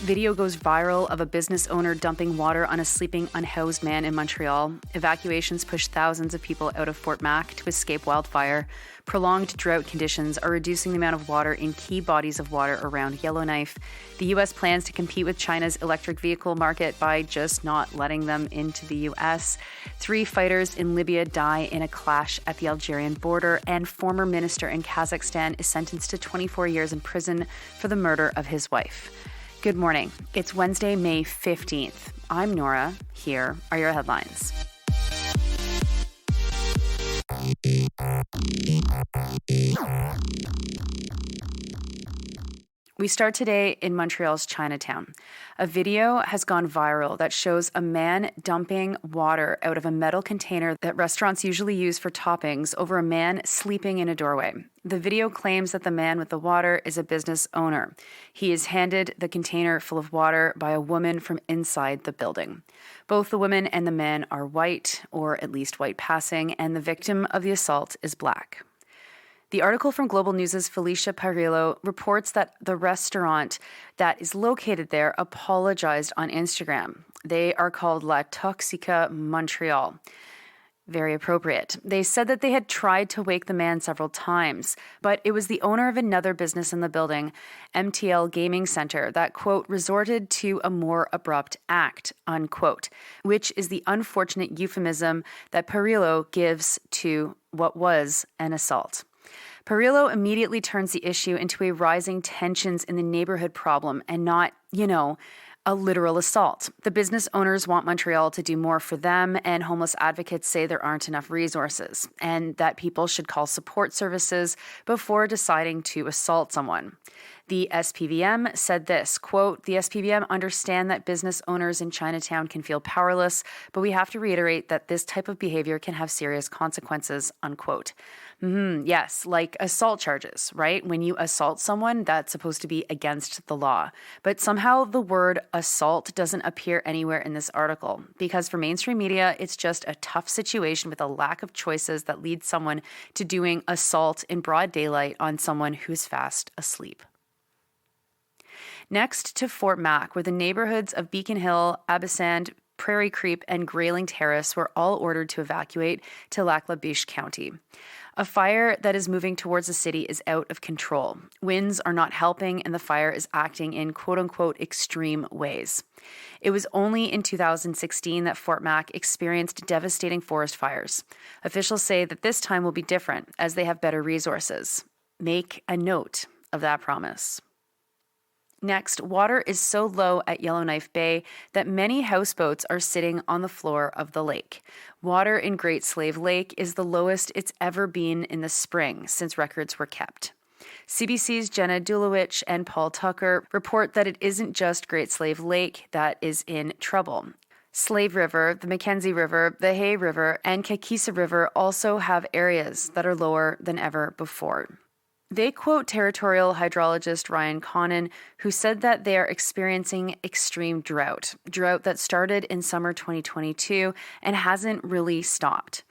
Video goes viral of a business owner dumping water on a sleeping unhoused man in Montreal. Evacuations push thousands of people out of Fort Mac to escape wildfire. Prolonged drought conditions are reducing the amount of water in key bodies of water around Yellowknife. The U.S. plans to compete with China's electric vehicle market by just not letting them into the U.S. 3 fighters in Libya die in a clash at the Algerian border, and former minister in Kazakhstan is sentenced to 24 years in prison for the murder of his wife. Good morning. It's Wednesday, May 15th. I'm Nora. Here are your headlines. We start today in Montreal's Chinatown. A video has gone viral that shows a man dumping water out of a metal container that restaurants usually use for toppings over a man sleeping in a doorway. The video claims that the man with the water is a business owner. He is handed the container full of water by a woman from inside the building. Both the woman and the man are white, or at least white passing, and the victim of the assault is black. The article from Global News' Felicia Parillo reports that the restaurant that is located there apologized on Instagram. They are called La Toxica Montreal. Very appropriate. They said that they had tried to wake the man several times, but it was the owner of another business in the building, MTL Gaming Center, that, quote, resorted to a more abrupt act, unquote, which is the unfortunate euphemism that Parillo gives to what was an assault. Parillo immediately turns the issue into a rising tensions in the neighborhood problem and not, a literal assault. The business owners want Montreal to do more for them, and homeless advocates say there aren't enough resources and that people should call support services before deciding to assault someone. The SPVM said this, quote, the SPVM understand that business owners in Chinatown can feel powerless, but we have to reiterate that this type of behavior can have serious consequences, unquote. Yes, like assault charges, right? When you assault someone, that's supposed to be against the law. But somehow the word assault doesn't appear anywhere in this article, because for mainstream media, it's just a tough situation with a lack of choices that leads someone to doing assault in broad daylight on someone who's fast asleep. Next to Fort Mac, where the neighborhoods of Beacon Hill, Abysand, Prairie Creek, and Grayling Terrace were all ordered to evacuate to Lac La Biche County. A fire that is moving towards the city is out of control. Winds are not helping, and the fire is acting in quote-unquote extreme ways. It was only in 2016 that Fort Mac experienced devastating forest fires. Officials say that this time will be different, as they have better resources. Make a note of that promise. Next, water is so low at Yellowknife Bay that many houseboats are sitting on the floor of the lake. Water in Great Slave Lake is the lowest it's ever been in the spring since records were kept. CBC's Jenna Dulowich and Paul Tucker report that it isn't just Great Slave Lake that is in trouble. Slave River, the Mackenzie River, the Hay River, and Kakisa River also have areas that are lower than ever before. They quote territorial hydrologist Ryan Connon, who said that they are experiencing extreme drought that started in summer 2022 and hasn't really stopped.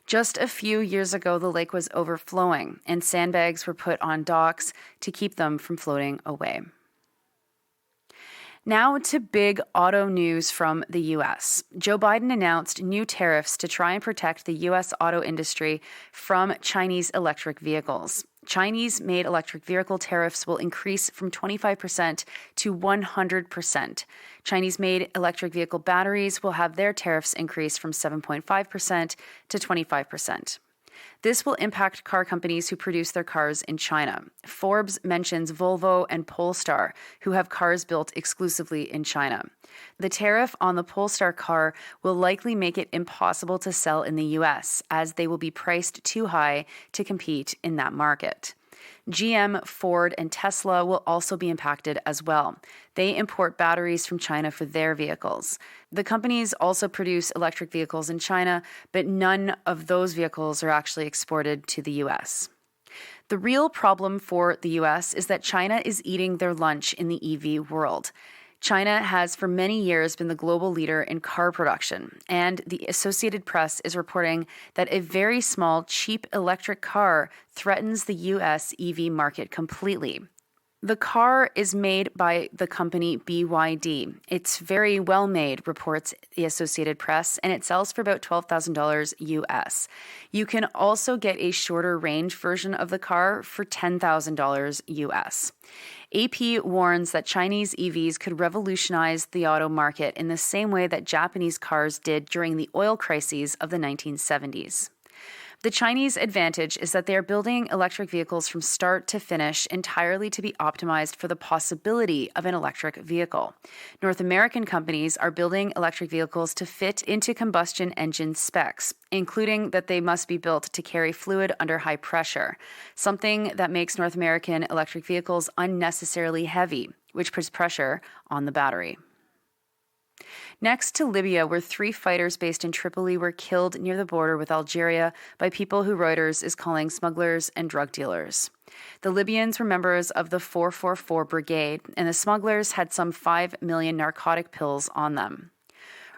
Just a few years ago, the lake was overflowing, and sandbags were put on docks to keep them from floating away. Now to big auto news from the U.S. Joe Biden announced new tariffs to try and protect the U.S. auto industry from Chinese electric vehicles. Chinese-made electric vehicle tariffs will increase from 25% to 100%. Chinese-made electric vehicle batteries will have their tariffs increase from 7.5% to 25%. This will impact car companies who produce their cars in China. Forbes mentions Volvo and Polestar, who have cars built exclusively in China. The tariff on the Polestar car will likely make it impossible to sell in the U.S., as they will be priced too high to compete in that market. GM, Ford, and Tesla will also be impacted as well. They import batteries from China for their vehicles. The companies also produce electric vehicles in China, but none of those vehicles are actually exported to the U.S. The real problem for the U.S. is that China is eating their lunch in the EV world. China has for many years been the global leader in car production, and the Associated Press is reporting that a very small, cheap electric car threatens the U.S. EV market completely. The car is made by the company BYD. It's very well made, reports the Associated Press, and it sells for about $12,000 US. You can also get a shorter range version of the car for $10,000 US. AP warns that Chinese EVs could revolutionize the auto market in the same way that Japanese cars did during the oil crises of the 1970s. The Chinese advantage is that they are building electric vehicles from start to finish entirely to be optimized for the possibility of an electric vehicle. North American companies are building electric vehicles to fit into combustion engine specs, including that they must be built to carry fluid under high pressure, something that makes North American electric vehicles unnecessarily heavy, which puts pressure on the battery. Next to Libya, where 3 fighters based in Tripoli were killed near the border with Algeria by people who Reuters is calling smugglers and drug dealers. The Libyans were members of the 444 Brigade, and the smugglers had some 5 million narcotic pills on them.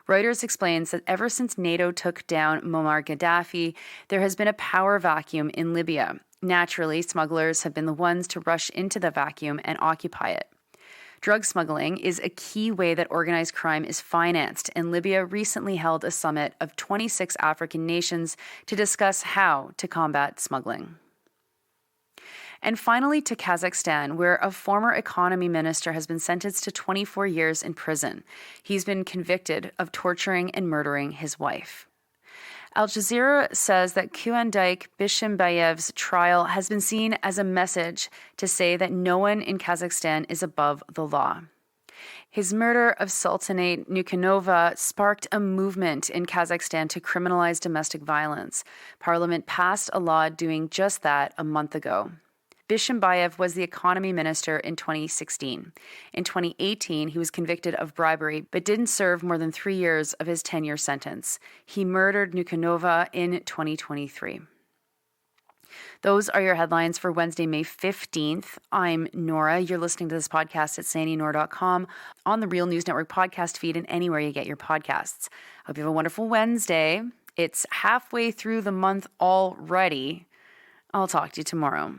Reuters explains that ever since NATO took down Muammar Gaddafi, there has been a power vacuum in Libya. Naturally, smugglers have been the ones to rush into the vacuum and occupy it. Drug smuggling is a key way that organized crime is financed, and Libya recently held a summit of 26 African nations to discuss how to combat smuggling. And finally, to Kazakhstan, where a former economy minister has been sentenced to 24 years in prison. He's been convicted of torturing and murdering his wife. Al Jazeera says that Kuandike Bishimbayev's trial has been seen as a message to say that no one in Kazakhstan is above the law. His murder of Sultanate Nukanova sparked a movement in Kazakhstan to criminalize domestic violence. Parliament passed a law doing just that a month ago. Bishimbayev was the economy minister in 2016. In 2018, he was convicted of bribery, but didn't serve more than 3 years of his 10-year sentence. He murdered Nukanova in 2023. Those are your headlines for Wednesday, May 15th. I'm Nora. You're listening to this podcast at sandynora.com, on the Real News Network podcast feed, and anywhere you get your podcasts. I hope you have a wonderful Wednesday. It's halfway through the month already. I'll talk to you tomorrow.